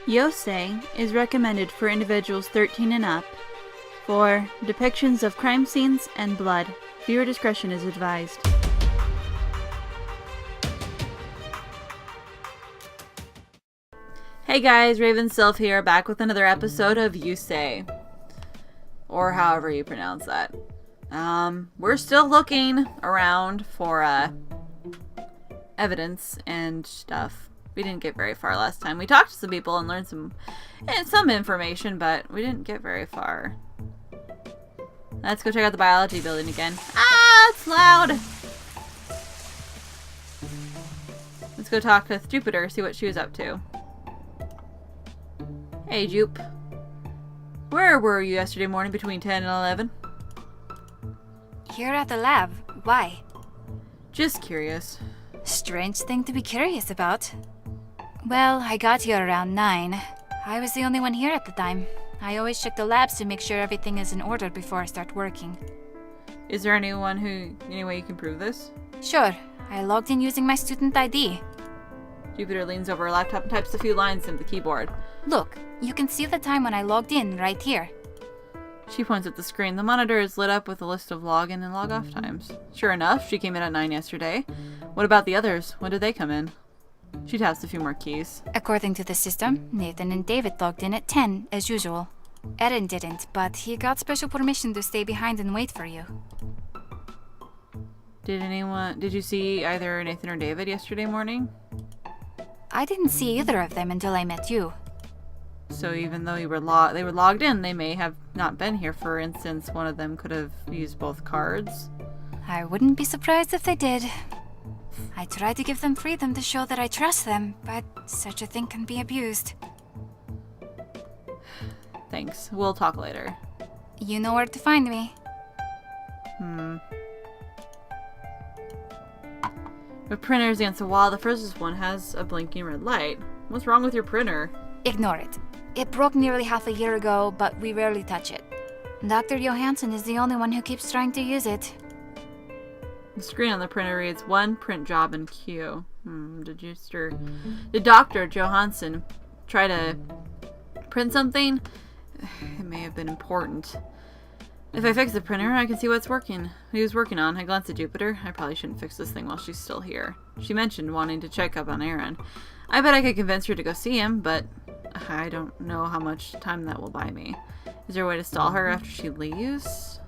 Yousei is recommended for individuals 13 and up for depictions of crime scenes and blood. Viewer discretion is advised. Hey guys, RavenSylphe here, back with another episode of Yousei. Or however you pronounce that. We're still looking around for evidence and stuff. We didn't get very far last time. We talked to some people and learned some information, but we didn't get very far. Let's go check out the biology building again. Ah, it's loud! Let's go talk to Jupiter, see what she was up to. Hey, Jupe. Where were you yesterday morning between 10 and 11? Here at the lab. Why? Just curious. Strange thing to be curious about. Well, I got here around 9. I was the only one here at the time. I always check the labs to make sure everything is in order before I start working. Is there any way you can prove this? Sure. I logged in using my student ID. Jupiter leans over her laptop and types a few lines into the keyboard. Look, you can see the time when I logged in right here. She points at the screen. The monitor is lit up with a list of login and log off times. Sure enough, she came in at 9 yesterday. What about the others? When did they come in? She taps a few more keys. According to the system, Nathan and David logged in at 10, as usual. Eren didn't, but he got special permission to stay behind and wait for you. Did you see either Nathan or David yesterday morning? I didn't see either of them until I met you. So even though they were logged in, they may have not been here. For instance, one of them could have used both cards. I wouldn't be surprised if they did. I try to give them freedom to show that I trust them, but such a thing can be abused. Thanks. We'll talk later. You know where to find me. The printer's against the wall. The first one has a blinking red light. What's wrong with your printer? Ignore it. It broke nearly half a year ago, but we rarely touch it. Dr. Johansson is the only one who keeps trying to use it. The screen on the printer reads 1 print job in queue. Did Dr. Johansson try to print something? It may have been important. If I fix the printer, I can see what's working. He was working on. I glanced at Jupiter. I probably shouldn't fix this thing while she's still here. She mentioned wanting to check up on Eren. I bet I could convince her to go see him, but I don't know how much time that will buy me. Is there a way to stall her after she leaves?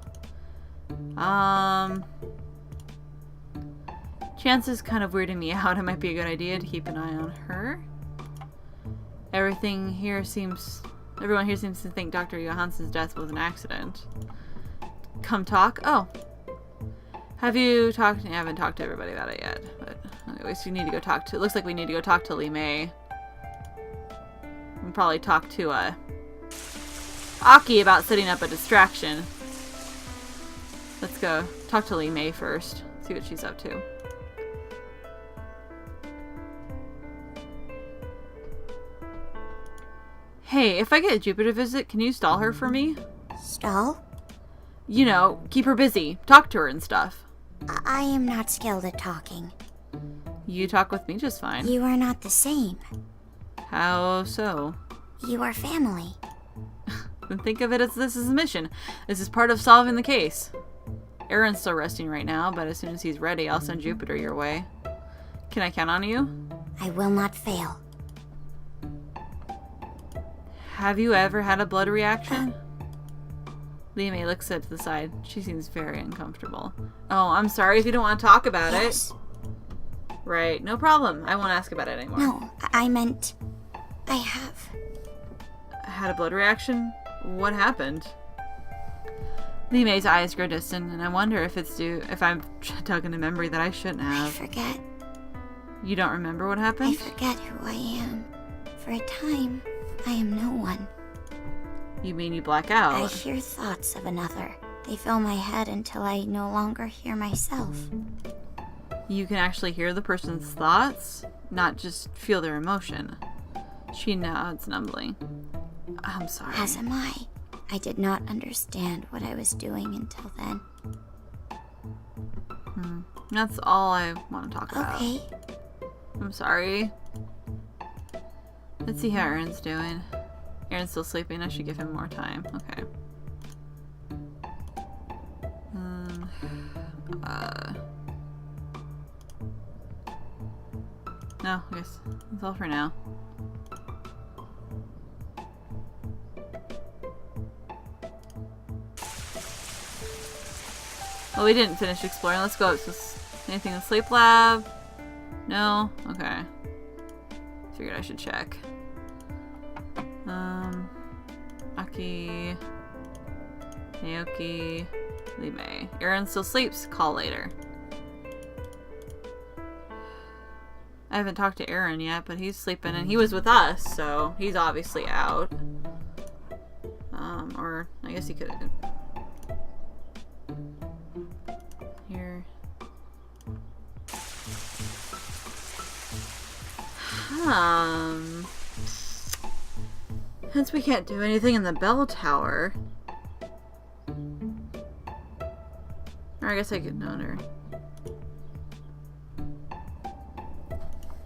Chance is kind of weirding me out. It might be a good idea to keep an eye on her. Everyone here seems to think Dr. Johansson's death was an accident. Come talk? Oh. Have you talked? I haven't talked to everybody about it yet. But anyways, you need to go talk to... It looks like we need to go talk to Li Mei. And probably talk to Aki about setting up a distraction. Let's go talk to Li Mei first. See what she's up to. Hey, if I get Jupiter to visit, can you stall her for me? Stall? You know, keep her busy. Talk to her and stuff. I am not skilled at talking. You talk with me just fine. You are not the same. How so? You are family. Then think of it as this is a mission. This is part of solving the case. Eren's still resting right now, but as soon as he's ready, I'll send Jupiter your way. Can I count on you? I will not fail. Have you ever had a blood reaction? Li Mei looks to the side. She seems very uncomfortable. Oh, I'm sorry if you don't want to talk about it. Right, no problem. I won't ask about it anymore. No, I meant... I have. Had a blood reaction? What happened? Li Mei's eyes grow distant, and I wonder if I'm dug in a memory that I shouldn't have. I forget. You don't remember what happened? I forget who I am. For a time, I am no one. You mean you black out? I hear thoughts of another. They fill my head until I no longer hear myself. You can actually hear the person's thoughts, not just feel their emotion. She nods numbly. I'm sorry. As am I. I did not understand what I was doing until then. That's all I want to talk about. Okay. I'm sorry. Let's see how Aaron's doing. Aaron's still sleeping. I should give him more time. Okay. No, I guess that's all for now. Well, we didn't finish exploring. Let's go. It's just anything in the sleep lab? No? Okay. Figured I should check. Aki, Naoki, Limei. Aaron still sleeps. Call later. I haven't talked to Aaron yet, but he's sleeping and he was with us, so he's obviously out. Or I guess he could have. Here. Since we can't do anything in the bell tower. Or I guess I could know her.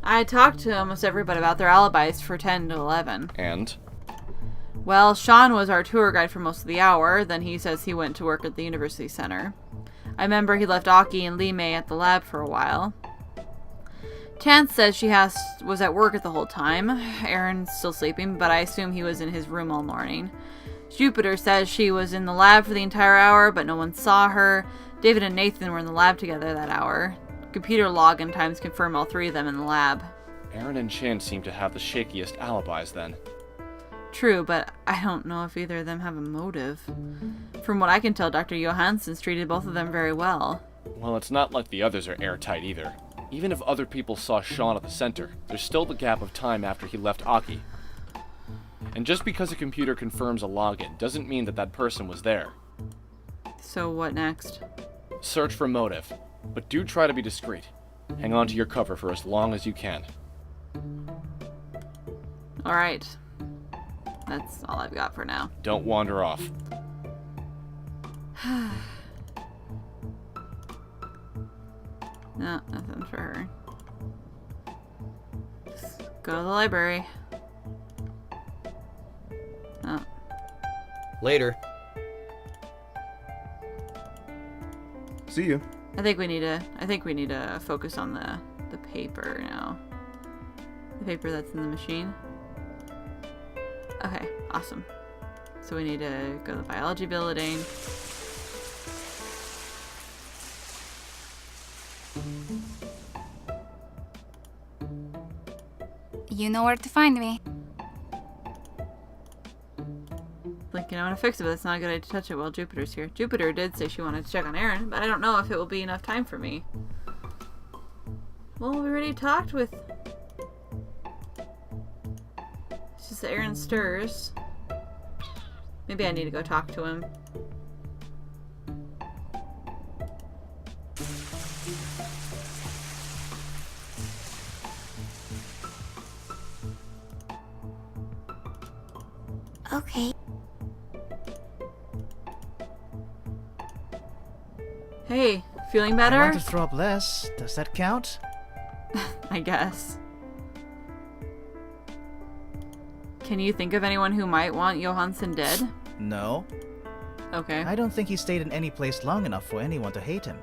I talked to almost everybody about their alibis for 10 to 11. And? Well, Sean was our tour guide for most of the hour. Then he says he went to work at the University Center. I remember he left Aki and Limei at the lab for a while. Chance says she was at work at the whole time. Aaron's still sleeping, but I assume he was in his room all morning. Jupiter says she was in the lab for the entire hour, but no one saw her. David and Nathan were in the lab together that hour. Computer login times confirm all three of them in the lab. Aaron and Chan seem to have the shakiest alibis then. True, but I don't know if either of them have a motive. From what I can tell, Dr. Johansson's treated both of them very well. Well, it's not like the others are airtight either. Even if other people saw Sean at the center, there's still the gap of time after he left Aki. And just because a computer confirms a login doesn't mean that that person was there. So what next? Search for motive, but do try to be discreet. Hang on to your cover for as long as you can. Alright. That's all I've got for now. Don't wander off. No, nothing for her. Just go to the library. Oh. Later. See you. I think we need to focus on the paper now. The paper that's in the machine. Okay, awesome. So we need to go to the biology building. You know where to find me. Thinking I want to fix it, but it's not a good idea to touch it while Jupiter's here. Jupiter did say she wanted to check on Aaron, but I don't know if it will be enough time for me. Well, we already talked with... It's just that Aaron stirs. Maybe I need to go talk to him. Okay. Hey, feeling better? I want to throw up less. Does that count? I guess. Can you think of anyone who might want Johansson dead? No. Okay. I don't think he stayed in any place long enough for anyone to hate him.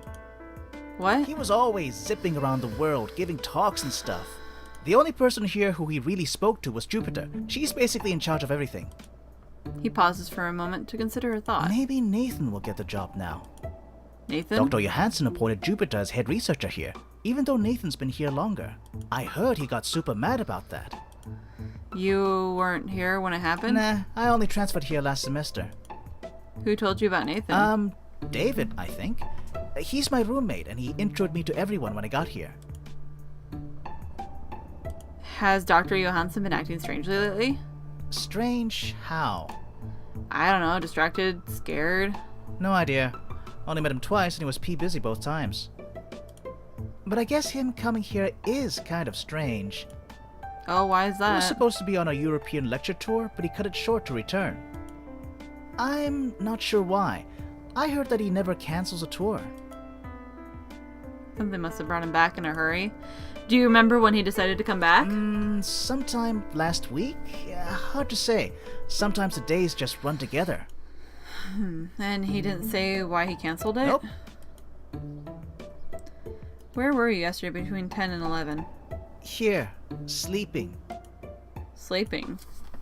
What? He was always zipping around the world, giving talks and stuff. The only person here who he really spoke to was Jupiter. She's basically in charge of everything. He pauses for a moment to consider a thought. Maybe Nathan will get the job now. Nathan? Dr. Johansson appointed Jupiter as head researcher here, even though Nathan's been here longer. I heard he got super mad about that. You weren't here when it happened? Nah, I only transferred here last semester. Who told you about Nathan? David, I think. He's my roommate, and he introed me to everyone when I got here. Has Dr. Johansson been acting strangely lately? Strange how? I don't know, distracted, scared? No idea. Only met him twice, and he was busy both times. But I guess him coming here is kind of strange. Oh, why is He that? was supposed to be on a European lecture tour, but he cut it short to return. I'm not sure why. I heard that he never cancels a tour. Something must have brought him back in a hurry. Do you remember when he decided to come back? Sometime last week? Hard to say. Sometimes the days just run together. And he didn't say why he canceled it? Nope. Where were you yesterday between 10 and 11? Here, sleeping. Sleeping.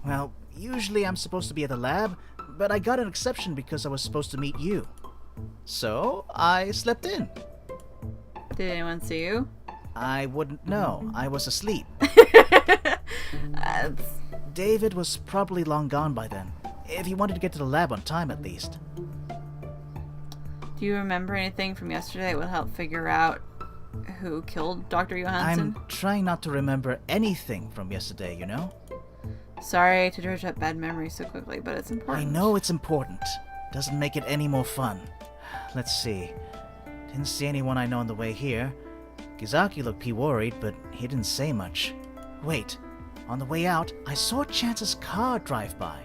Well, usually I'm supposed to be at the lab, but I got an exception because I was supposed to meet you. So, I slept in. Did anyone see you? I wouldn't know. I was asleep. David was probably long gone by then. If he wanted to get to the lab on time, at least. Do you remember anything from yesterday that would help figure out who killed Dr. Johansson? I'm trying not to remember anything from yesterday, you know? Sorry to dredge up bad memories so quickly, but it's important. I know it's important. Doesn't make it any more fun. Let's see. Didn't see anyone I know on the way here. Gizaki looked worried, but he didn't say much. Wait. On the way out, I saw Chance's car drive by.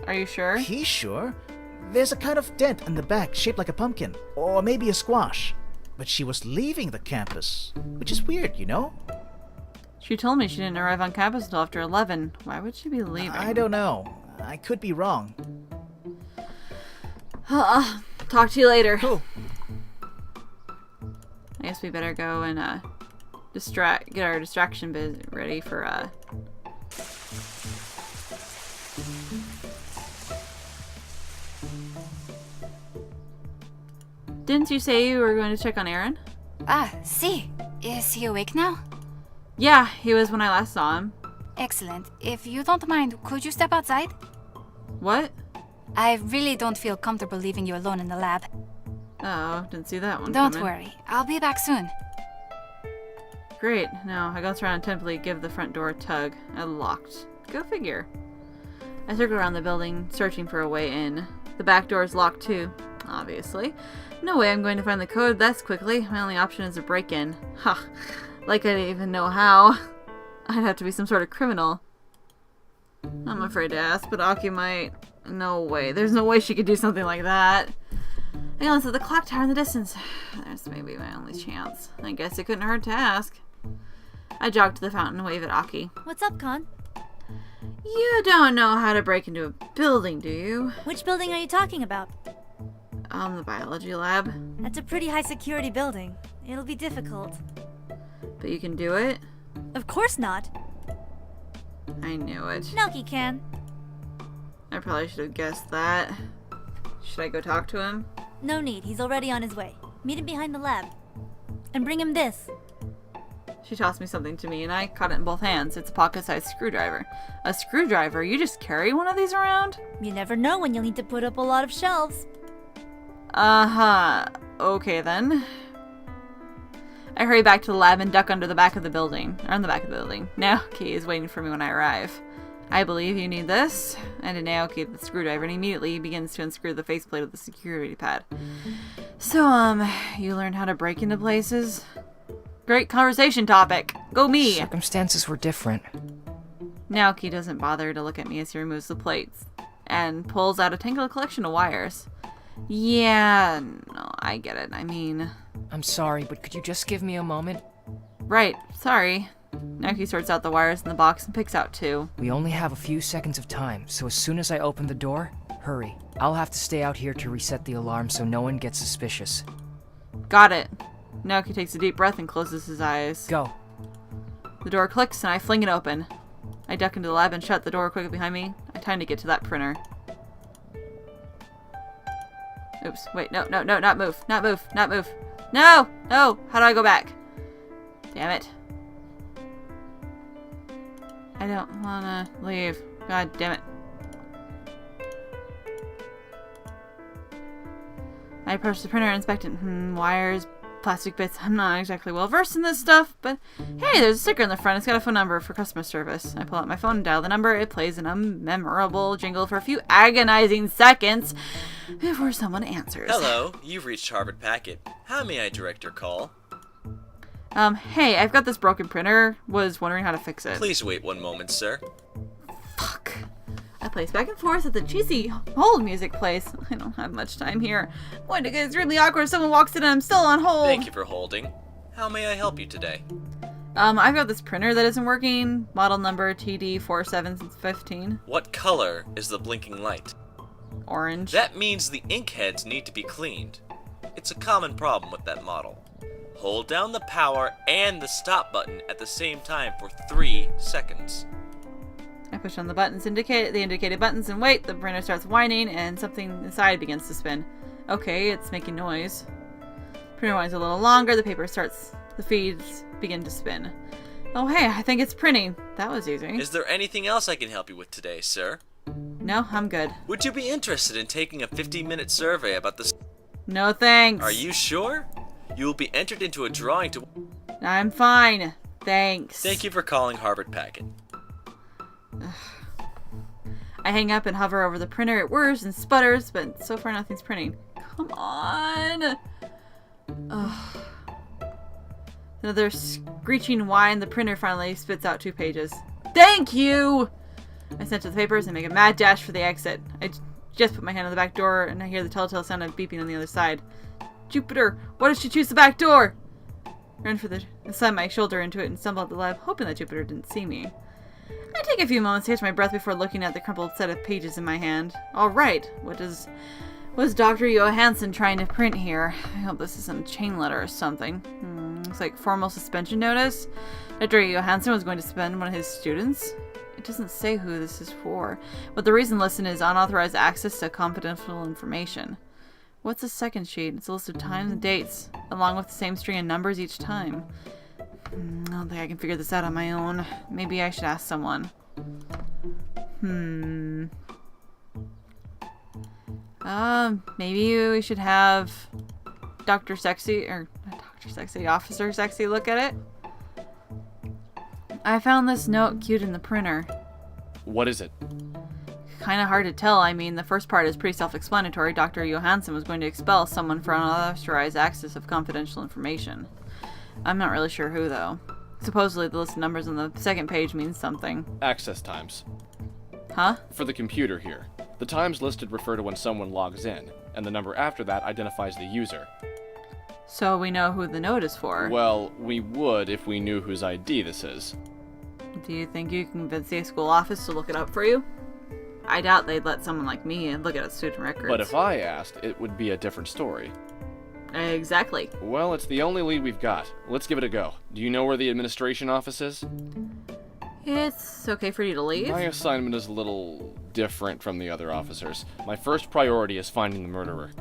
Are you sure? He's sure. There's a kind of dent in the back shaped like a pumpkin, or maybe a squash. But she was leaving the campus, which is weird, you know? She told me she didn't arrive on campus until after 11. Why would she be leaving? I don't know. I could be wrong. Talk to you later. Cool. I guess we better go and get our distraction bit ready for Didn't you say you were going to check on Aaron? See. Is he awake now? Yeah, he was when I last saw him. Excellent. If you don't mind, could you step outside? What? I really don't feel comfortable leaving you alone in the lab. Oh, didn't see that one Don't coming. worry. I'll be back soon. Great. Now, I glance around and tentatively give the front door a tug. Locked. Go figure. I circle around the building, searching for a way in. The back door is locked too, obviously. No way I'm going to find the code this quickly. My only option is a break-in. Ha! Like I didn't even know how. I'd have to be some sort of criminal. I'm afraid to ask, but Aki might... No way. There's no way she could do something like that. I glanced at the clock tower in the distance. That's maybe my only chance. I guess it couldn't hurt to ask. I jog to the fountain and wave at Aki. What's up, Con? You don't know how to break into a building, do you? Which building are you talking about? The biology lab. That's a pretty high security building. It'll be difficult. But you can do it? Of course not. I knew it. Naoki can. I probably should have guessed that. Should I go talk to him? No need. He's already on his way. Meet him behind the lab. And bring him this. She tossed me something to me, and I caught it in both hands. It's a pocket-sized screwdriver. A screwdriver? You just carry one of these around? You never know when you'll need to put up a lot of shelves. Uh-huh. Okay, then. I hurry back to the lab and duck under the back of the building. Or on the back of the building. Naoki is waiting for me when I arrive. I believe you need this. And to Naoki the screwdriver, and immediately he begins to unscrew the faceplate of the security pad. So, you learned how to break into places? Great conversation topic. Go me! Circumstances were different. Naoki doesn't bother to look at me as he removes the plates and pulls out a tangled collection of wires. Yeah, no, I get it. I mean... I'm sorry, but could you just give me a moment? Right, sorry. Naoki sorts out the wires in the box and picks out 2. We only have a few seconds of time, so as soon as I open the door, hurry. I'll have to stay out here to reset the alarm so no one gets suspicious. Got it. Naoki takes a deep breath and closes his eyes. Go. The door clicks and I fling it open. I duck into the lab and shut the door quickly behind me. I time to get to that printer. Oops, wait, no, not move. No! How do I go back? Damn it. I don't wanna leave. God damn it. I approach the printer and inspect it. Wires, plastic bits. I'm not exactly well versed in this stuff, but hey, there's a sticker in the front. It's got a phone number for customer service. I pull out my phone and dial the number. It plays in a memorable jingle for a few agonizing seconds before someone answers. Hello, you've reached Harvard Packet. How may I direct your call? Hey, I've got this broken printer. Was wondering how to fix it. Please wait one moment, sir. Fuck. A that place back and forth at the cheesy hold music place. I don't have much time here. I'm going to get extremely awkward if someone walks in and I'm still on hold. Thank you for holding. How may I help you today? I've got this printer that isn't working. Model number TD4715. What color is the blinking light? Orange. That means the ink heads need to be cleaned. It's a common problem with that model. Hold down the power and the stop button at the same time for 3 seconds. I push on the buttons, the indicated buttons, and wait. The printer starts whining, and something inside begins to spin. Okay, it's making noise. Printer whines a little longer. The feeds begin to spin. Oh, hey, I think it's printing. That was easy. Is there anything else I can help you with today, sir? No, I'm good. Would you be interested in taking a 15-minute survey about the... No thanks. Are you sure? You will be entered into a drawing to... I'm fine. Thanks. Thank you for calling Harvard Packet. I hang up and hover over the printer. It whirs and sputters, but so far nothing's printing. Come on. Ugh. Another screeching whine. The printer finally spits out 2 pages. Thank you! I snatch at the papers and make a mad dash for the exit. I just put my hand on the back door and I hear the telltale sound of beeping on the other side. Jupiter, why did she choose the back door? I slam my shoulder into it and stumble out the lab, hoping that Jupiter didn't see me. I take a few moments to catch my breath before looking at the crumpled set of pages in my hand. Alright, what is Dr. Johansson trying to print here? I hope this isn't a chain letter or something. Looks like formal suspension notice. Dr. Johansson was going to suspend one of his students. It doesn't say who this is for, but the reason listed is unauthorized access to confidential information. What's the second sheet? It's a list of times and dates, along with the same string of numbers each time. I don't think I can figure this out on my own. Maybe I should ask someone. Maybe we should have Officer Sexy look at it. I found this note queued in the printer. What is it? Kinda hard to tell. I mean, the first part is pretty self-explanatory. Dr. Johansson was going to expel someone for unauthorized access of confidential information. I'm not really sure who, though. Supposedly the list of numbers on the second page means something. Access times. Huh? For the computer here. The times listed refer to when someone logs in, and the number after that identifies the user. So we know who the note is for. Well, we would if we knew whose ID this is. Do you think you can convince the school office to look it up for you? I doubt they'd let someone like me look at student records. But if I asked, it would be a different story. Exactly. Well, it's the only lead we've got. Let's give it a go. Do you know where the administration office is? It's okay for you to leave. My assignment is a little different from the other officers. My first priority is finding the murderer.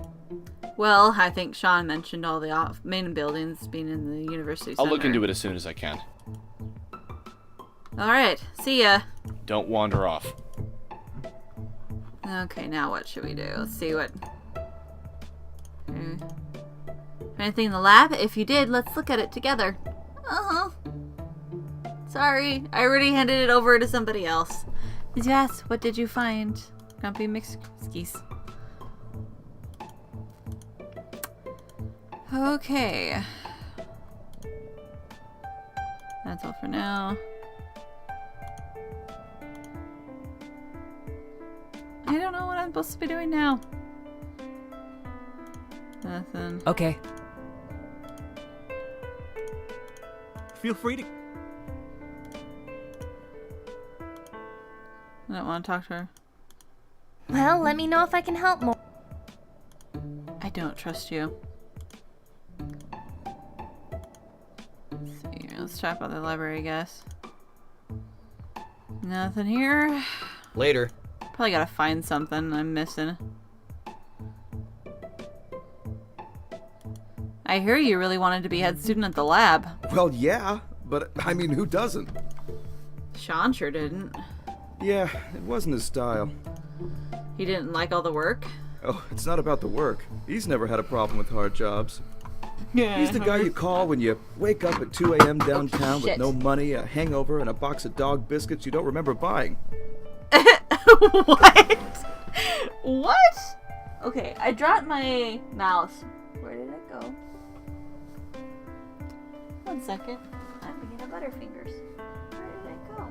Well, I think Sean mentioned all the main buildings being in the university center. I'll look into it as soon as I can. Alright, see ya. Don't wander off. Okay, now what should we do? Let's see what... Anything in the lab? If you did, let's look at it together. Sorry, I already handed it over to somebody else. Did you ask, what did you find? Grumpy McSkees. Okay. That's all for now. I don't know what I'm supposed to be doing now. Nothing. Okay. Feel free to... I don't want to talk to her. Well, let me know if I can help more. I don't trust you. Let's see. Let's try about the library, I guess. Nothing here. Later. Probably gotta find something I'm missing. I hear you really wanted to be head student at the lab. Well, yeah, but I mean, who doesn't? Sean sure didn't. Yeah, it wasn't his style. He didn't like all the work? Oh, it's not about the work. He's never had a problem with hard jobs. Yeah. He's the guy you call when you wake up at 2 a.m. downtown with shit. no money, a hangover, and a box of dog biscuits you don't remember buying. What? What? Okay, I dropped my mouse. Where did it go? 1 second. I'm beginning to Butterfingers. Where did it go?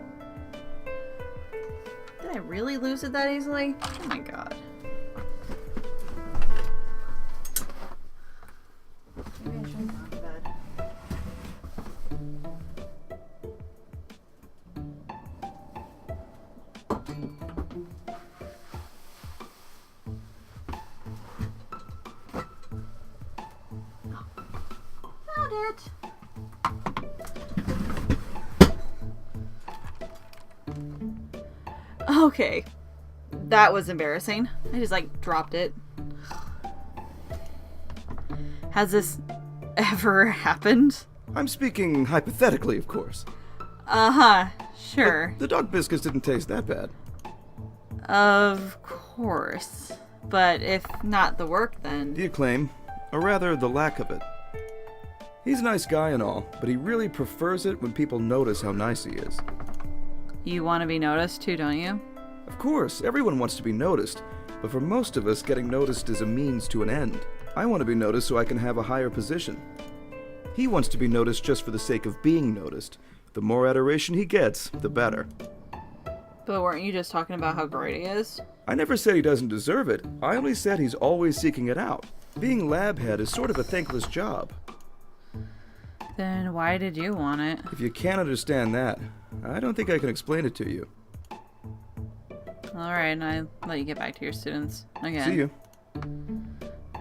Did I really lose it that easily? Oh my god. Maybe I shouldn't go to bed. Found it. Okay. That was embarrassing. I just like dropped it. Has this ever happened? I'm speaking hypothetically, of course. Uh-huh. Sure. The dog biscuits didn't taste that bad. Of course. But if not the work, then... The acclaim, or rather the lack of it. He's a nice guy and all, but he really prefers it when people notice how nice he is. You want to be noticed too, don't you? Of course, everyone wants to be noticed, but for most of us, getting noticed is a means to an end. I want to be noticed so I can have a higher position. He wants to be noticed just for the sake of being noticed. The more adoration he gets, the better. But weren't you just talking about how great he is? I never said he doesn't deserve it. I only said he's always seeking it out. Being lab head is sort of a thankless job. Then why did you want it? If you can't understand that, I don't think I can explain it to you. Alright, and I let you get back to your students. Again. See you.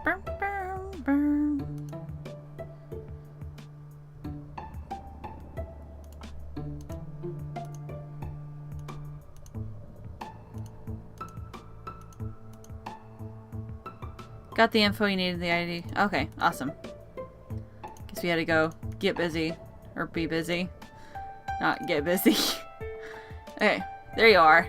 Burr, burr, burr. Got the info you needed, the ID. Okay, awesome. Guess we had to go get busy. Or be busy. Not get busy. Okay, there you are.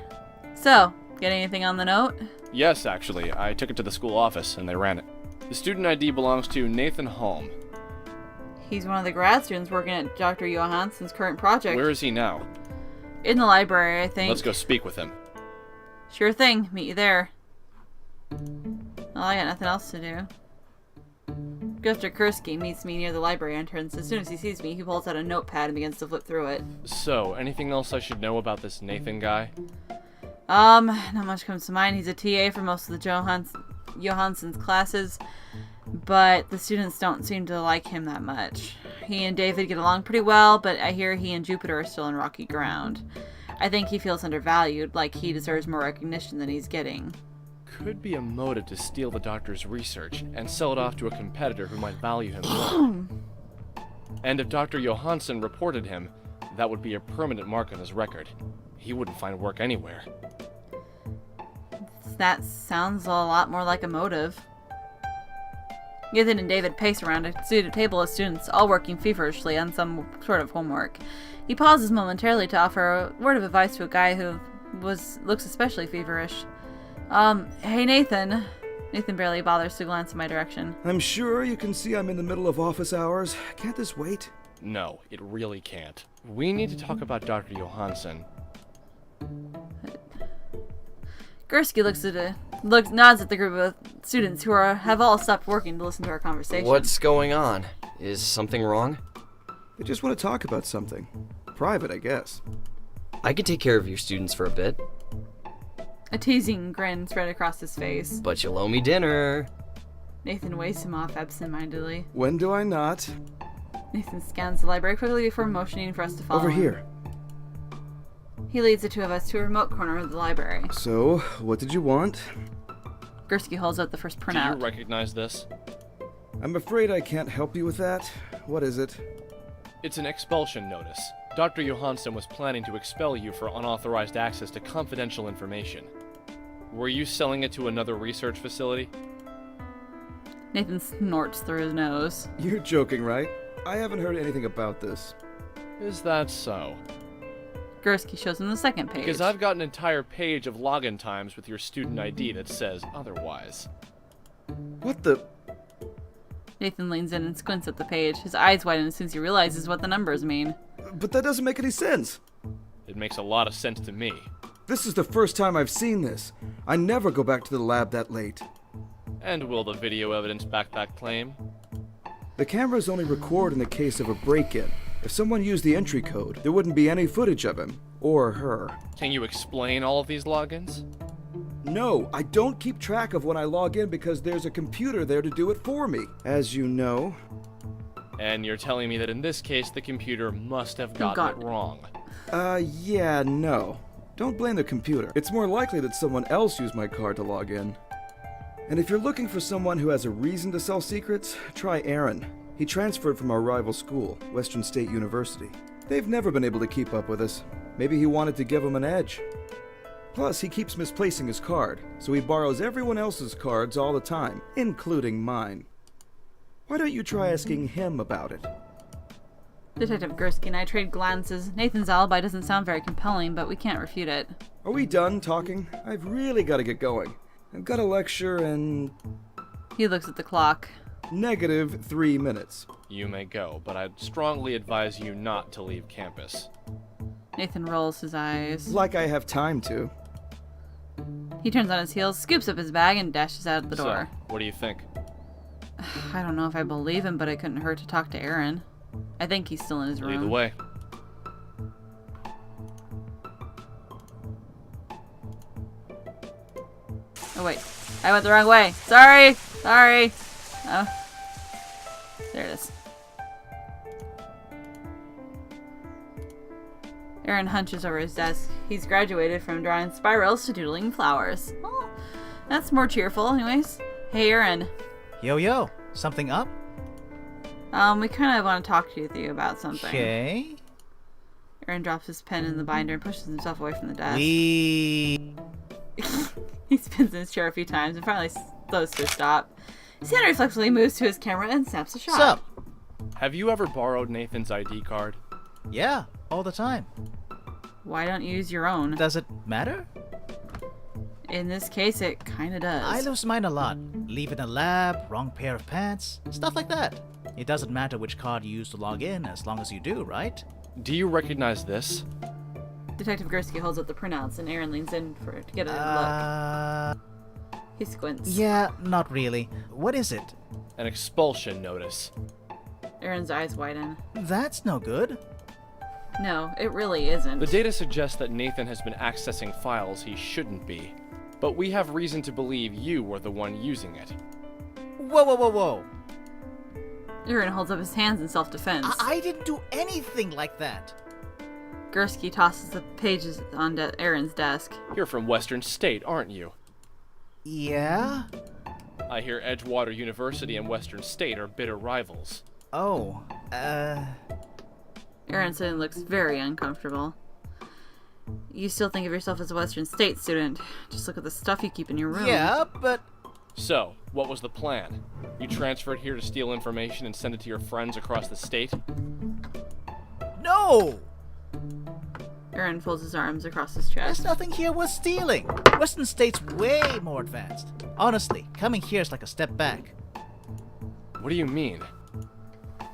So, get anything on the note? Yes, actually. I took it to the school office, and they ran it. The student ID belongs to Nathan Holm. He's one of the grad students working at Dr. Johansson's current project. Where is he now? In the library, I think. Let's go speak with him. Sure thing. Meet you there. Well, I got nothing else to do. Mr. Kursky meets me near the library entrance. As soon as he sees me, he pulls out a notepad and begins to flip through it. So, anything else I should know about this Nathan guy? Not much comes to mind. He's a TA for most of the Johansson's classes, but the students don't seem to like him that much. He and David get along pretty well, but I hear he and Jupiter are still on rocky ground. I think he feels undervalued, like he deserves more recognition than he's getting. Could be a motive to steal the doctor's research and sell it off to a competitor who might value him more. And if Dr. Johansson reported him, that would be a permanent mark on his record. He wouldn't find work anywhere. That sounds a lot more like a motive. Ethan and David pace around a seated table of students, all working feverishly on some sort of homework. He pauses momentarily to offer a word of advice to a guy who looks especially feverish. Hey Nathan. Nathan barely bothers to glance in my direction. I'm sure you can see I'm in the middle of office hours. Can't this wait? No, it really can't. We need to talk about Dr. Johansson. Gursky nods at the group of students who have all stopped working to listen to our conversation. What's going on? Is something wrong? They just want to talk about something. Private, I guess. I could take care of your students for a bit. A teasing grin spread across his face. But you'll owe me dinner. Nathan waves him off absent-mindedly. When do I not? Nathan scans the library quickly before motioning for us to follow Over him. here. He leads the two of us to a remote corner of the library. So, what did you want? Gursky holds out the first printout. Do you recognize this? I'm afraid I can't help you with that. What is it? It's an expulsion notice. Dr. Johansson was planning to expel you for unauthorized access to confidential information. Were you selling it to another research facility? Nathan snorts through his nose. You're joking, right? I haven't heard anything about this. Is that so? Gursky shows him the second page. Because I've got an entire page of login times with your student ID that says otherwise. What the... Nathan leans in and squints at the page. His eyes widen as soon as he realizes what the numbers mean. But that doesn't make any sense. It makes a lot of sense to me. This is the first time I've seen this. I never go back to the lab that late. And will the video evidence back that claim? The cameras only record in the case of a break-in. If someone used the entry code, there wouldn't be any footage of him. Or her. Can you explain all of these logins? No, I don't keep track of when I log in because there's a computer there to do it for me, as you know. And you're telling me that in this case, the computer must have gotten it wrong. Yeah, no. Don't blame the computer. It's more likely that someone else used my card to log in. And if you're looking for someone who has a reason to sell secrets, try Aaron. He transferred from our rival school, Western State University. They've never been able to keep up with us. Maybe he wanted to give him an edge. Plus, he keeps misplacing his card, so he borrows everyone else's cards all the time, including mine. Why don't you try asking him about it? Detective Gursky and I trade glances. Nathan's alibi doesn't sound very compelling, but we can't refute it. Are we done talking? I've really got to get going. I've got a lecture in... He looks at the clock. -3 minutes. You may go, but I'd strongly advise you not to leave campus. Nathan rolls his eyes. Like I have time to. He turns on his heels, scoops up his bag, and dashes out the door. So, what do you think? I don't know if I believe him, but it couldn't hurt to talk to Aaron. I think he's still in his room. Lead the way. Oh wait, I went the wrong way. Sorry! Oh. There it is. Aaron hunches over his desk. He's graduated from drawing spirals to doodling flowers. Oh, that's more cheerful anyways. Hey Aaron. Yo, something up? We kind of want to talk to you about something. Okay. Aaron drops his pen in the binder and pushes himself away from the desk. We... He spins in his chair a few times and finally slows to a stop. His hand reflexively moves to his camera and snaps a shot. Sup? Have you ever borrowed Nathan's ID card? Yeah, all the time. Why don't you use your own? Does it matter? In this case, it kinda does. I lose mine a lot. Leave in a lab, wrong pair of pants, stuff like that. It doesn't matter which card you use to log in as long as you do, right? Do you recognize this? Detective Gursky holds up the printouts and Aaron leans in to get a look. He squints. Yeah, not really. What is it? An expulsion notice. Aaron's eyes widen. That's no good. No, it really isn't. The data suggests that Nathan has been accessing files he shouldn't be. But we have reason to believe you were the one using it. Whoa. Aaron holds up his hands in self-defense. I didn't do anything like that. Gursky tosses the pages onto Aaron's desk. You're from Western State, aren't you? Yeah? I hear Edgewater University and Western State are bitter rivals. Oh, Aaron suddenly looks very uncomfortable. You still think of yourself as a Western State student. Just look at the stuff you keep in your room. Yeah, but... So, what was the plan? You transferred here to steal information and send it to your friends across the state? No! Aaron folds his arms across his chest. There's nothing here worth stealing. Western State's way more advanced. Honestly, coming here is like a step back. What do you mean?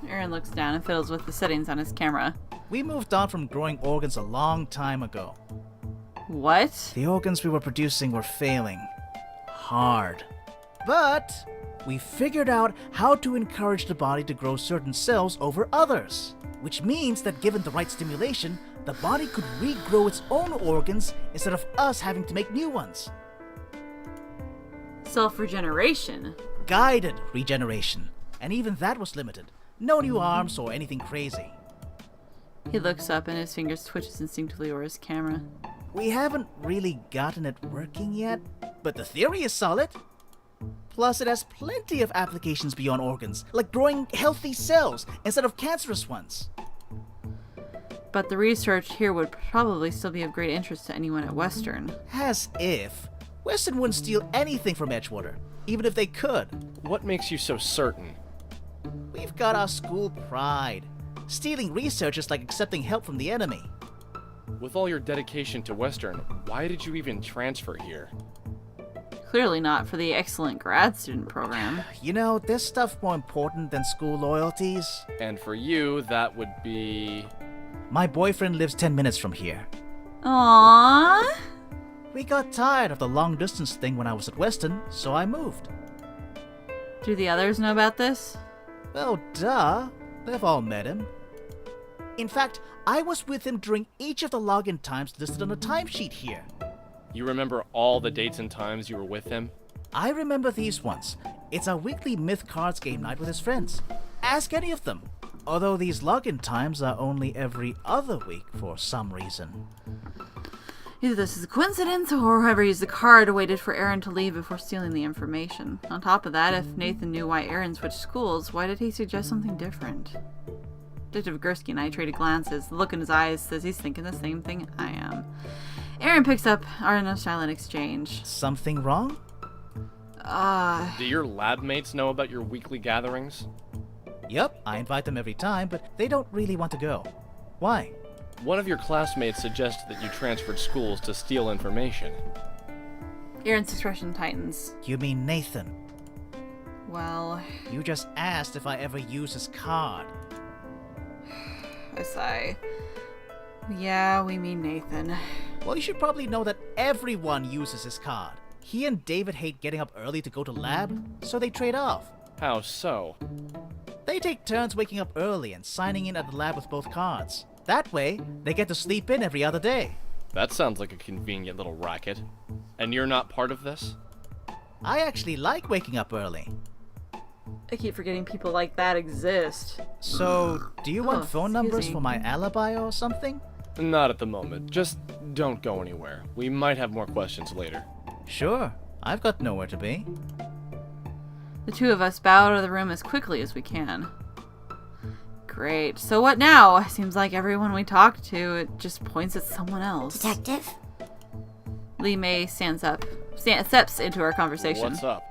Aaron looks down and fiddles with the settings on his camera. We moved on from growing organs a long time ago. What? The organs we were producing were failing. Hard. But we figured out how to encourage the body to grow certain cells over others. Which means that given the right stimulation, the body could regrow its own organs instead of us having to make new ones. Self-regeneration? Guided regeneration. And even that was limited. No new arms or anything crazy. He looks up and his fingers twitches instinctively over his camera. We haven't really gotten it working yet, but the theory is solid. Plus, it has plenty of applications beyond organs, like growing healthy cells instead of cancerous ones. But the research here would probably still be of great interest to anyone at Western. As if. Western wouldn't steal anything from Edgewater, even if they could. What makes you so certain? We've got our school pride. Stealing research is like accepting help from the enemy. With all your dedication to Western, why did you even transfer here? Clearly not for the excellent grad student program. You know, there's stuff more important than school loyalties. And for you, that would be... My boyfriend lives 10 minutes from here. Aww. We got tired of the long distance thing when I was at Western, so I moved. Do the others know about this? Well, duh. They've all met him. In fact, I was with him during each of the login times listed on the timesheet here. You remember all the dates and times you were with him? I remember these ones. It's our weekly Myth Cards game night with his friends. Ask any of them. Although these login times are only every other week for some reason. Either this is a coincidence, or whoever used the card waited for Aaron to leave before stealing the information. On top of that, if Nathan knew why Aaron switched schools, why did he suggest something different? Detective Gursky and I traded glances. The look in his eyes says he's thinking the same thing I am. Aaron picks up our silent exchange. Something wrong? Do your lab mates know about your weekly gatherings? Yep, I invite them every time, but they don't really want to go. Why? One of your classmates suggested that you transferred schools to steal information. Aaron's expression tightens. You mean Nathan? Well, You just asked if I ever use his card. I sigh. Yeah, we mean Nathan. Well, you should probably know that everyone uses his card. He and David hate getting up early to go to lab, so they trade off. How so? They take turns waking up early and signing in at the lab with both cards. That way, they get to sleep in every other day. That sounds like a convenient little racket. And you're not part of this? I actually like waking up early. I keep forgetting people like that exist. So, do you want Oh, phone excuse numbers me. for my alibi or something? Not at the moment. Just don't go anywhere. We might have more questions later. Sure, I've got nowhere to be. The two of us bow out of the room as quickly as we can. Great. So what now? Seems like everyone we talk to, it just points at someone else. Detective? Lee May stands up, steps into our conversation. What's up?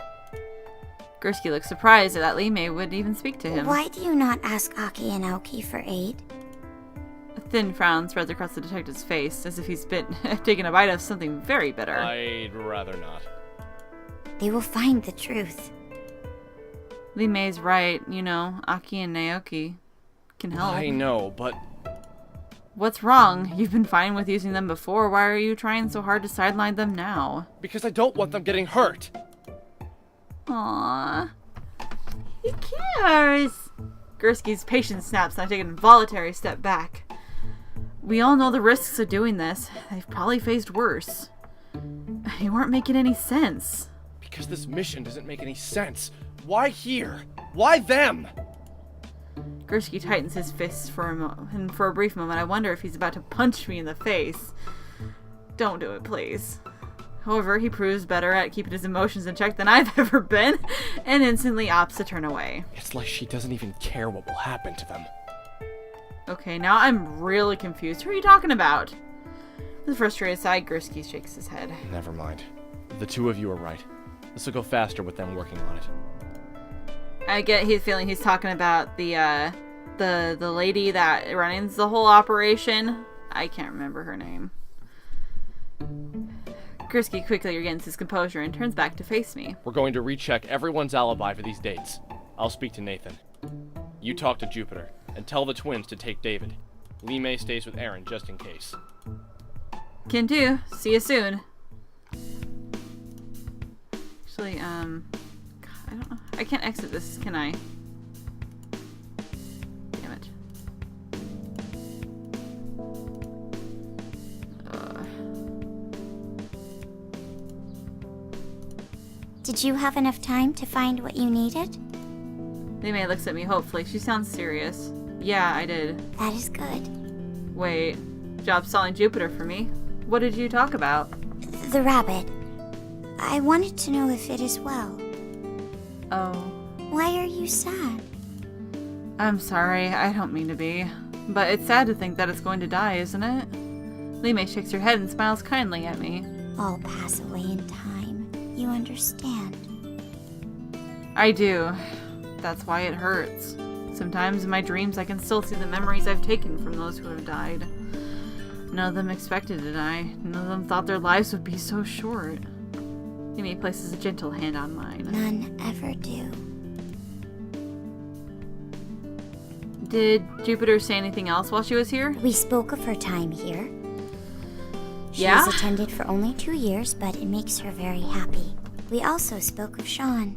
Gursky looks surprised that Lee May would even speak to him. Why do you not ask Aki and Aoki for aid? A thin frown spreads across the detective's face, as if he's taken a bite of something very bitter. I'd rather not. They will find the truth. Lee May's right. You know, Aki and Naoki can help. I know, but What's wrong? You've been fine with using them before. Why are you trying so hard to sideline them now? because I don't want them getting hurt. Aww. He cares. Gursky's patience snaps, and I take an involuntary step back. We all know the risks of doing this. They've probably faced worse. You weren't making any sense. Because this mission doesn't make any sense. Why here? Why them? Gursky tightens his fists for a moment, and for a brief moment I wonder if he's about to punch me in the face. Don't do it, please. However, he proves better at keeping his emotions in check than I've ever been, and instantly opts to turn away. It's like she doesn't even care what will happen to them. Okay, now I'm really confused. Who are you talking about? With a frustrated sigh, Gursky shakes his head. Never mind. The two of you are right. This will go faster with them working on it. I get his feeling he's talking about the lady that runs the whole operation. I can't remember her name. Gursky quickly regains his composure and turns back to face me. We're going to recheck everyone's alibi for these dates. I'll speak to Nathan. You talk to Jupiter, and tell the twins to take David. Lee May stays with Aaron just in case. Can do. See you soon. Actually, I don't know. I can't exit this, can I? Damn it. Did you have enough time to find what you needed? Lee May looks at me hopefully. She sounds serious. Yeah, I did. That is good. Wait. Job selling Jupiter for me. What did you talk about? The rabbit. I wanted to know if it is well. Oh. Why are you sad? I'm sorry. I don't mean to be. But it's sad to think that it's going to die, isn't it? Lee May shakes her head and smiles kindly at me. All pass away in time. You understand. I do. That's why it hurts. Sometimes in my dreams I can still see the memories I've taken from those who have died. None of them expected to die. None of them thought their lives would be so short. Amy places a gentle hand on mine. None ever do. Did Jupiter say anything else while she was here? We spoke of her time here. She Yeah? has attended for only 2 years, but it makes her very happy. We also spoke of Sean.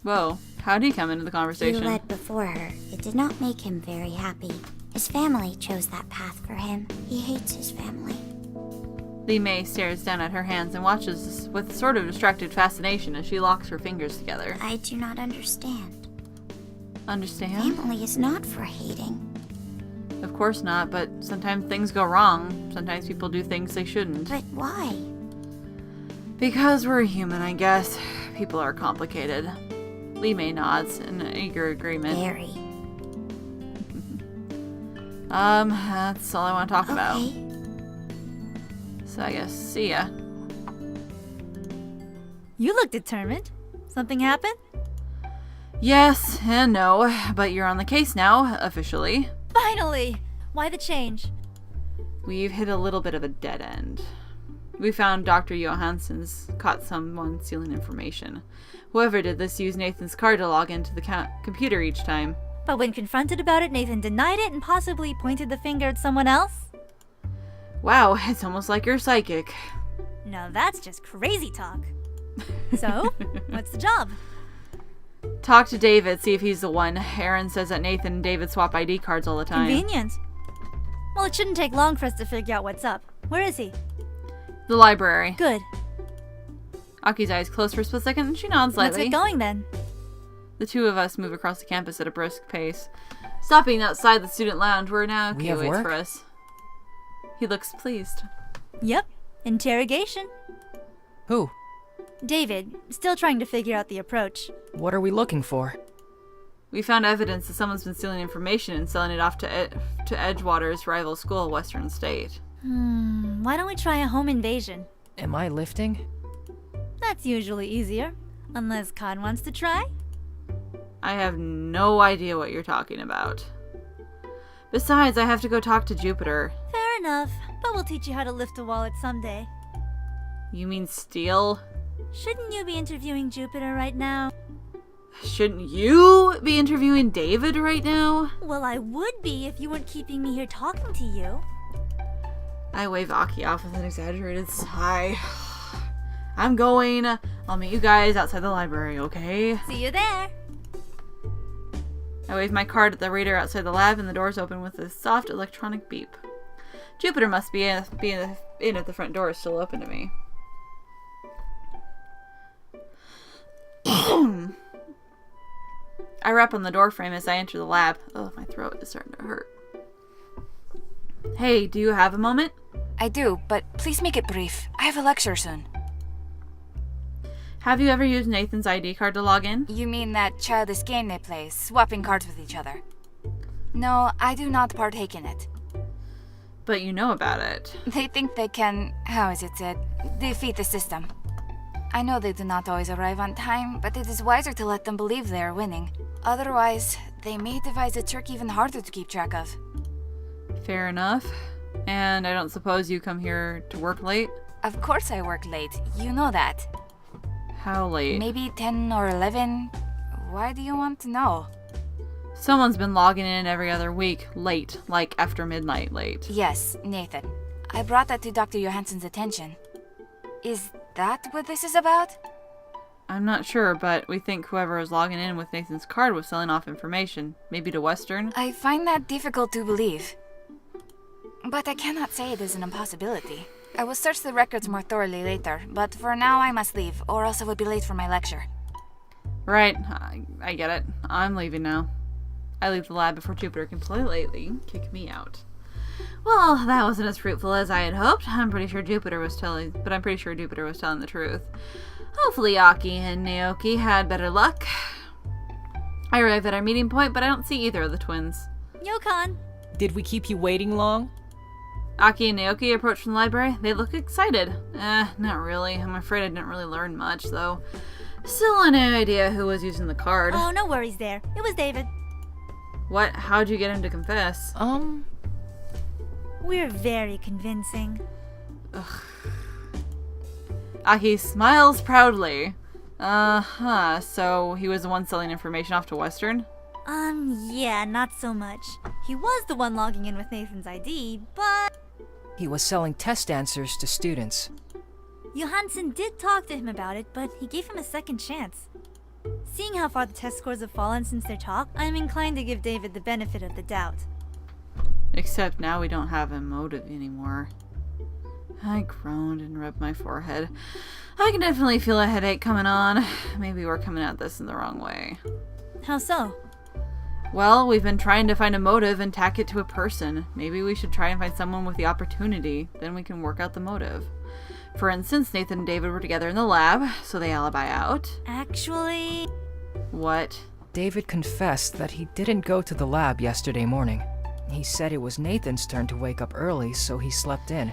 Whoa, how'd he come into the He conversation? led before her. It did not make him very happy. His family chose that path for him. He hates his family. Li Mei stares down at her hands and watches with sort of distracted fascination as she locks her fingers together. I do not understand. Understand? Family is not for hating. Of course not, but sometimes things go wrong. Sometimes people do things they shouldn't. But why? Because we're human, I guess. People are complicated. Li Mei nods in eager agreement. Very. That's all I want to talk about. Okay. So I guess, see ya. You look determined. Something happened? Yes and no, but you're on the case now, officially. Finally! Why the change? We've hit a little bit of a dead end. We found Dr. Johansson's caught someone stealing information. Whoever did this used Nathan's card to log into the computer each time. But when confronted about it, Nathan denied it and possibly pointed the finger at someone else? Wow, it's almost like you're psychic. Now that's just crazy talk. So, what's the job? Talk to David, see if he's the one. Aaron says that Nathan and David swap ID cards all the time. Convenient. Well, it shouldn't take long for us to figure out what's up. Where is he? The library. Good. Aki's eyes close for a split second and she nods slightly. Let's get going then. The two of us move across the campus at a brisk pace. Stopping outside the student lounge where now We Aki have waits work? for us. He looks pleased. Yep. Interrogation. Who? David, still trying to figure out the approach. What are we looking for? We found evidence that someone's been stealing information and selling it off to Edgewater's rival school, Western State. Why don't we try a home invasion? Am I lifting? That's usually easier. Unless Khan wants to try? I have no idea what you're talking about. Besides, I have to go talk to Jupiter. Fair enough, but we'll teach you how to lift a wallet someday. You mean steal? Shouldn't you be interviewing Jupiter right now? Shouldn't you be interviewing David right now? Well, I would be if you weren't keeping me here talking to you. I wave Aki off with an exaggerated sigh. I'm going. I'll meet you guys outside the library, okay? See you there. I wave my card at the reader outside the lab and the doors open with a soft electronic beep. Jupiter must be in at the front door, still open to me. I rap on the door frame as I enter the lab. Oh, my throat is starting to hurt. Hey, do you have a moment? I do, but please make it brief. I have a lecture soon. Have you ever used Nathan's ID card to log in? You mean that childish game they play, swapping cards with each other? No, I do not partake in it. But you know about it. They think they can, how is it said, defeat the system. I know they do not always arrive on time, but it is wiser to let them believe they are winning. Otherwise, they may devise a trick even harder to keep track of. Fair enough. And I don't suppose you come here to work late? Of course I work late, you know that. How late? Maybe 10 or 11. Why do you want to know? Someone's been logging in every other week, late, like after midnight late. Yes, Nathan. I brought that to Dr. Johansson's attention. Is that what this is about? I'm not sure, but we think whoever was logging in with Nathan's card was selling off information. Maybe to Western? I find that difficult to believe. But I cannot say it is an impossibility. I will search the records more thoroughly later, but for now I must leave, or else I would be late for my lecture. Right, I get it. I'm leaving now. I leave the lab before Jupiter can politely kick me out. Well, that wasn't as fruitful as I had hoped. I'm pretty sure Jupiter was telling the truth. Hopefully Aki and Naoki had better luck. I arrive at our meeting point, but I don't see either of the twins. Yokon. Did we keep you waiting long? Aki and Naoki approach from the library. They look excited. Not really. I'm afraid I didn't really learn much, though. Still no idea who was using the card. Oh, no worries there. It was David. What? How'd you get him to confess? We're very convincing. Ugh. Aki smiles proudly. So he was the one selling information off to Western? Yeah, not so much. He was the one logging in with Nathan's ID, but... He was selling test answers to students. Johansson did talk to him about it, but he gave him a second chance. Seeing how far the test scores have fallen since their talk, I'm inclined to give David the benefit of the doubt. Except now we don't have a motive anymore. I groaned and rubbed my forehead. I can definitely feel a headache coming on. Maybe we're coming at this in the wrong way. How so? Well, we've been trying to find a motive and tack it to a person. Maybe we should try and find someone with the opportunity. Then we can work out the motive. For instance, Nathan and David were together in the lab, so they alibi out. Actually... What? David confessed that he didn't go to the lab yesterday morning. He said it was Nathan's turn to wake up early, so he slept in.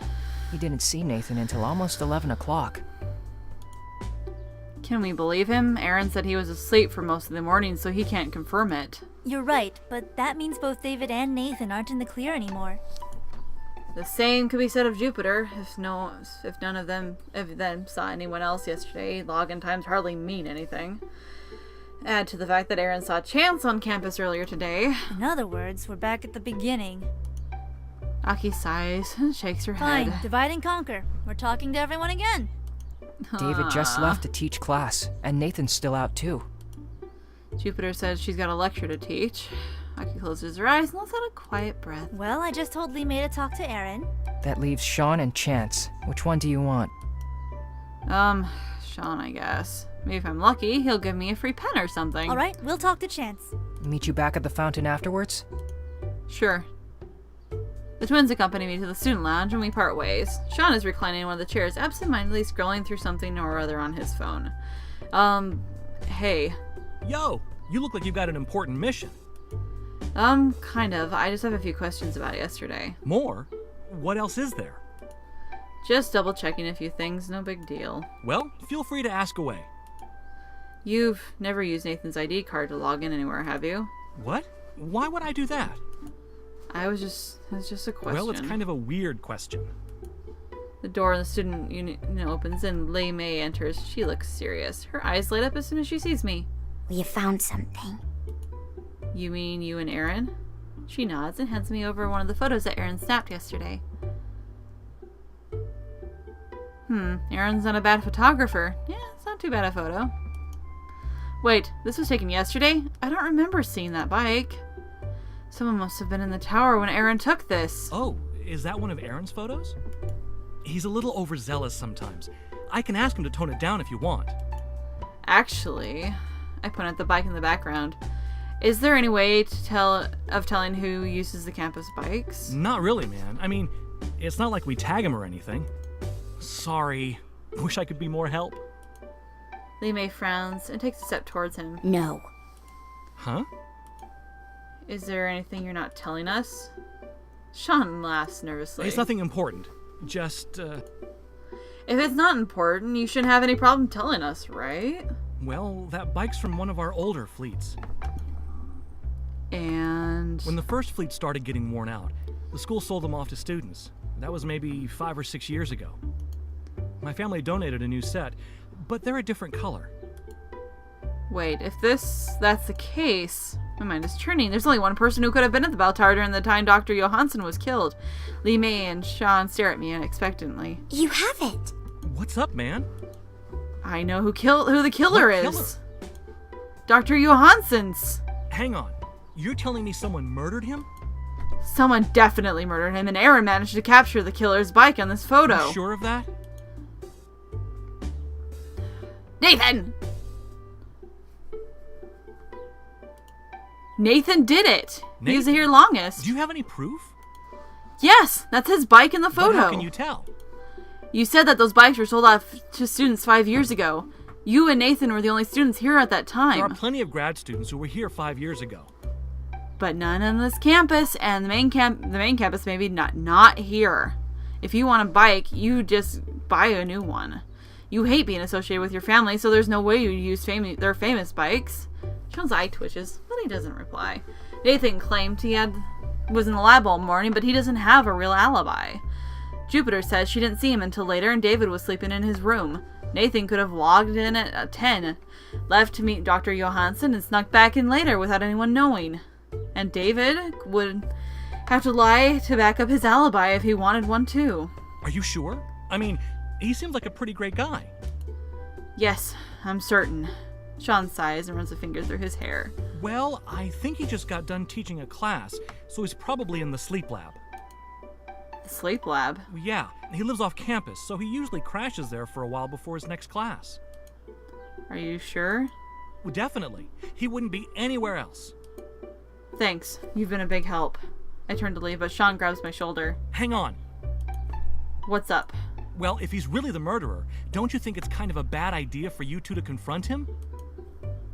He didn't see Nathan until almost 11 o'clock. Can we believe him? Aaron said he was asleep for most of the morning, so he can't confirm it. You're right, but that means both David and Nathan aren't in the clear anymore. The same could be said of Jupiter. If none of them saw anyone else yesterday, login times hardly mean anything. Add to the fact that Aaron saw Chance on campus earlier today. In other words, we're back at the beginning. Aki sighs and shakes her Fine, head. divide and conquer. We're talking to everyone again. David just left to teach class, and Nathan's still out too. Jupiter says she's got a lecture to teach. Aki closes her eyes and lets out a quiet breath. Well, I just told Lee May to talk to Aaron. That leaves Sean and Chance. Which one do you want? Sean, I guess. Maybe if I'm lucky, he'll give me a free pen or something. Alright, we'll talk to Chance. Meet you back at the fountain afterwards? Sure. The twins accompany me to the student lounge and we part ways. Sean is reclining in one of the chairs, absentmindedly scrolling through something or other on his phone. Hey. Yo, you look like you've got an important mission. Kind of. I just have a few questions about yesterday. More? What else is there? Just double checking a few things, no big deal. Well, feel free to ask away. You've never used Nathan's ID card to log in anywhere, have you? What? Why would I do that? It was just a question. Well, it's kind of a weird question. The door in the student unit opens and Lei Mei enters. She looks serious. Her eyes light up as soon as she sees me. We have found something. You mean you and Aaron? She nods and hands me over one of the photos that Aaron snapped yesterday. Aaron's not a bad photographer. Yeah, it's not too bad a photo. Wait, this was taken yesterday? I don't remember seeing that bike. Someone must have been in the tower when Aaron took this. Oh, is that one of Aaron's photos? He's a little overzealous sometimes. I can ask him to tone it down if you want. Actually, I point at the bike in the background. Is there any way to telling who uses the campus bikes? Not really, man. I mean, it's not like we tag him or anything. Sorry. Wish I could be more help. Li Mei frowns and takes a step towards him. No. Huh? Is there anything you're not telling us? Sean laughs nervously. It's nothing important. Just, If it's not important, you shouldn't have any problem telling us, right? Well, that bike's from one of our older fleets. And... When the first fleet started getting worn out, the school sold them off to students. That was maybe 5 or 6 years ago. My family donated a new set, but they're a different color. Wait, if that's the case, my mind is churning. There's only one person who could have been at the bell tower during the time Dr. Johansson was killed. Li Mei and Sean stare at me unexpectedly. You have it. What's up, man? I know who the killer What is. Dr. Johansson's. Hang on. You're telling me someone murdered him? Someone definitely murdered him, and Aaron managed to capture the killer's bike on this photo. You sure of that? Nathan! Nathan did it! He was here longest. Do you have any proof? Yes! That's his bike in the photo. But how can you tell? You said that those bikes were sold off to students 5 years ago. You and Nathan were the only students here at that time. There are plenty of grad students who were here 5 years ago. But none on this campus, and the main campus maybe not here. If you want a bike, you just buy a new one. You hate being associated with your family, so there's no way you use their famous bikes. Sean's eye twitches, but he doesn't reply. Nathan claimed he was in the lab all morning, but he doesn't have a real alibi. Jupiter says she didn't see him until later, and David was sleeping in his room. Nathan could have logged in at 10, left to meet Dr. Johansson, and snuck back in later without anyone knowing. And David would have to lie to back up his alibi if he wanted one too. Are you sure? I mean, he seems like a pretty great guy. Yes, I'm certain. Sean sighs and runs a finger through his hair. Well, I think he just got done teaching a class, so he's probably in the sleep lab. The sleep lab? Yeah, he lives off campus, so he usually crashes there for a while before his next class. Are you sure? Well, definitely. He wouldn't be anywhere else. Thanks. You've been a big help. I turn to leave, but Sean grabs my shoulder. Hang on. What's up? Well, if he's really the murderer, don't you think it's kind of a bad idea for you two to confront him?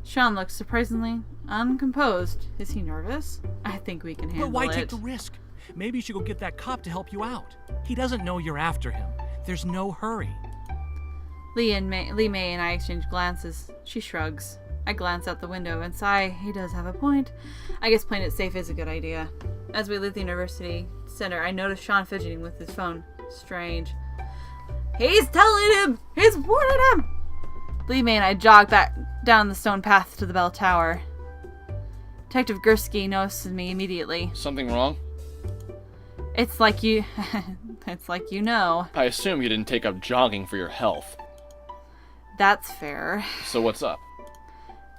Sean looks surprisingly uncomposed. Is he nervous? I think we can handle it. But why take the risk? Maybe you should go get that cop to help you out. He doesn't know you're after him. There's no hurry. Lee May and I exchange glances. She shrugs. I glance out the window and sigh. He does have a point. I guess playing it safe is a good idea. As we leave the university center, I notice Sean fidgeting with his phone. Strange. He's telling him! He's warning him! Lee May and I jog back down the stone path to the bell tower. Detective Gursky notices me immediately. Something wrong? It's like you know. I assume you didn't take up jogging for your health. That's fair. So what's up?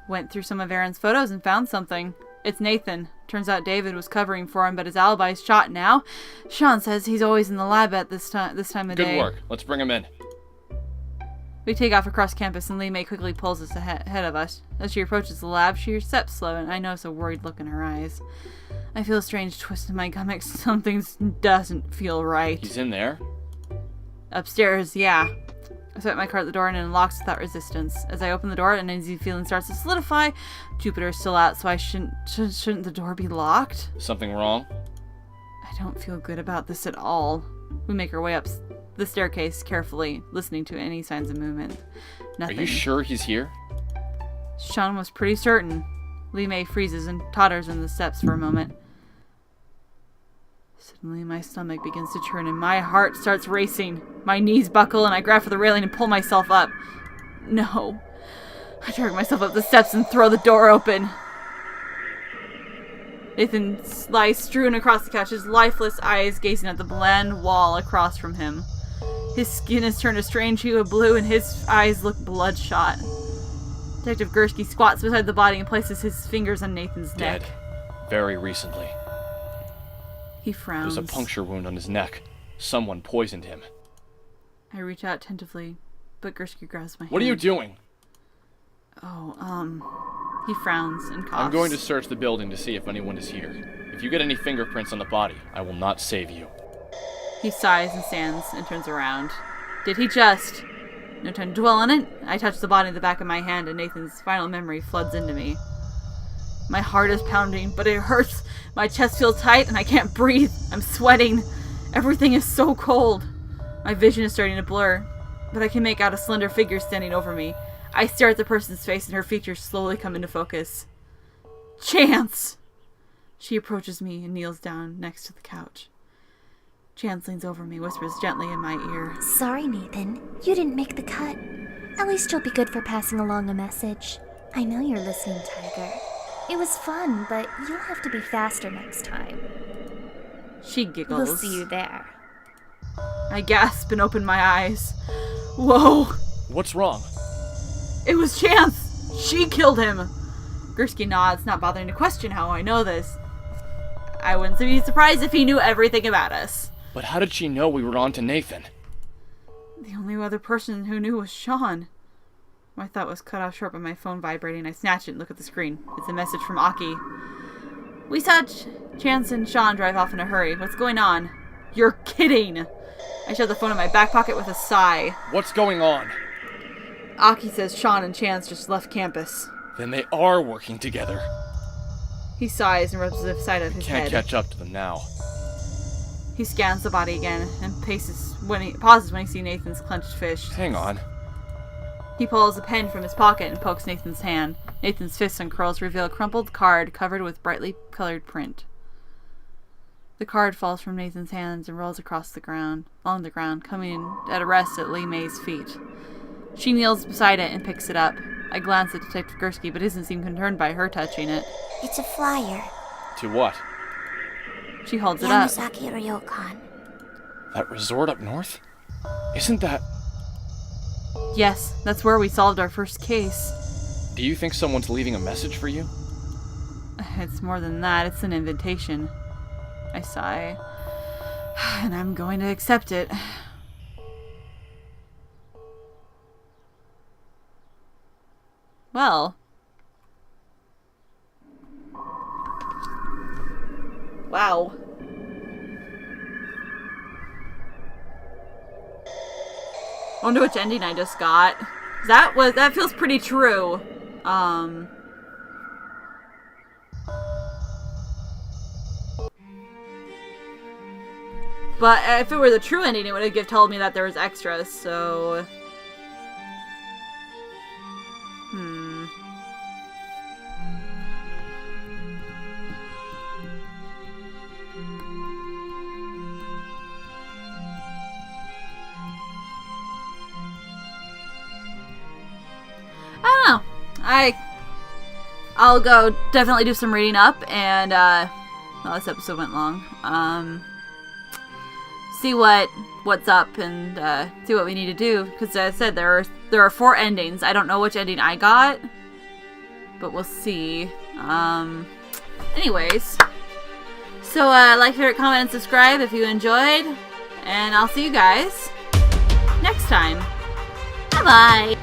Went through some of Aaron's photos and found something. It's Nathan. Turns out David was covering for him, but his alibi's shot now. Sean says he's always in the lab at this time of day. Good work. Let's bring him in. We take off across campus, and Lee May quickly pulls us ahead of us. As she approaches the lab, she steps slow, and I notice a worried look in her eyes. I feel a strange twist in my stomach. Something doesn't feel right. He's in there? Upstairs, yeah. I swipe my card at the door and it unlocks without resistance. As I open the door, an uneasy feeling starts to solidify. Jupiter's still out, so shouldn't the door be locked? Something wrong? I don't feel good about this at all. We make our way up the staircase carefully, listening to any signs of movement. Nothing. Are you sure he's here? Sean was pretty certain. Lee May freezes and totters in the steps for a moment. Suddenly, my stomach begins to turn and my heart starts racing. My knees buckle and I grab for the railing and pull myself up. No. I drag myself up the steps and throw the door open. Nathan lies strewn across the couch, his lifeless eyes gazing at the bland wall across from him. His skin has turned a strange hue of blue and his eyes look bloodshot. Detective Gursky squats beside the body and places his fingers on Nathan's neck. Dead. Very recently. He frowns. There's a puncture wound on his neck. Someone poisoned him. I reach out tentatively, but Gursky grabs my hand. What are you doing? He frowns and coughs. I'm going to search the building to see if anyone is here. If you get any fingerprints on the body, I will not save you. He sighs and stands and turns around. Did he just? No time to dwell on it. I touch the body in the back of my hand and Nathan's final memory floods into me. My heart is pounding, but it hurts. My chest feels tight and I can't breathe. I'm sweating. Everything is so cold. My vision is starting to blur, but I can make out a slender figure standing over me. I stare at the person's face and her features slowly come into focus. Chance! She approaches me and kneels down next to the couch. Chance leans over me, whispers gently in my ear. Sorry, Nathan. You didn't make the cut. At least you'll be good for passing along a message. I know you're listening, Tiger. It was fun, but you'll have to be faster next time. She giggles. We'll see you there. I gasp and open my eyes. Whoa! What's wrong? It was Chance! She killed him! Gursky nods, not bothering to question how I know this. I wouldn't be surprised if he knew everything about us. But how did she know we were on to Nathan? The only other person who knew was Sean. My thought was cut off short by my phone vibrating. I snatch it and look at the screen. It's a message from Aki. We saw Chance and Sean drive off in a hurry. What's going on? You're kidding! I shove the phone in my back pocket with a sigh. What's going on? Aki says Sean and Chance just left campus. Then they are working together. He sighs and rubs the side of his head. Can't catch up to them now. He scans the body again and pauses when he sees Nathan's clenched fist. Hang on. He pulls a pen from his pocket and pokes Nathan's hand. Nathan's fists uncurls, reveal a crumpled card covered with brightly colored print. The card falls from Nathan's hands and rolls along the ground, coming at a rest at Lee May's feet. She kneels beside it and picks it up. I glance at Detective Gursky, but doesn't seem concerned by her touching it. It's a flyer. To what? She holds it up. Yamasaki Ryokan. That resort up north? Isn't that... Yes, that's where we solved our first case. Do you think someone's leaving a message for you? It's more than that. It's an invitation. I sigh. And I'm going to accept it. Well. Wow. I wonder which ending I just got. That feels pretty true. But if it were the true ending, it would have told me that there was extras, so... I don't know. I'll go definitely do some reading up, and, well, this episode went long. See what's up, and, see what we need to do. Because, as I said, there are 4 endings. I don't know which ending I got, but we'll see. Anyways. So, like, favorite, comment, and subscribe if you enjoyed. And I'll see you guys next time. Bye-bye!